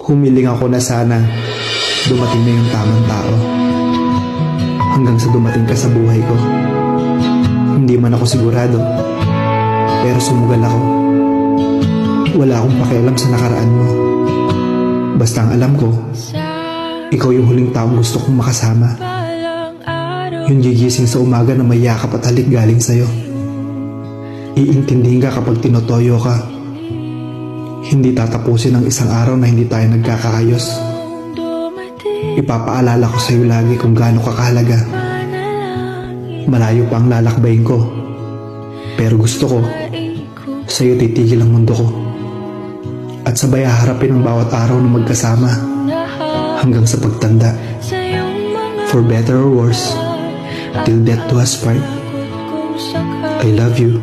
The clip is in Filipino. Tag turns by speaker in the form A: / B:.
A: Humiling ako na sana dumating na yung tamang tao. Hanggang sa dumating ka sa buhay ko. Hindi man ako sigurado, pero sumugal ako. Wala akong pakialam sa nakaraan mo. Basta ang alam ko, ikaw yung huling taong gusto kong makasama. Yung gigising sa umaga na may yakap at halik galing sa'yo. Iintindihin ka kapag tinotoyo ka. Hindi tatapusin ang isang araw na hindi tayo nagkakaayos. Ipapaalala ko sa'yo lagi kung gaano ka kahalaga. Malayo pa ang lalakbayin ko, pero gusto ko sa'yo titigil ang mundo ko. At sabay haharapin ang bawat araw na magkasama hanggang sa pagtanda. For better or worse, till death do us part. I love you.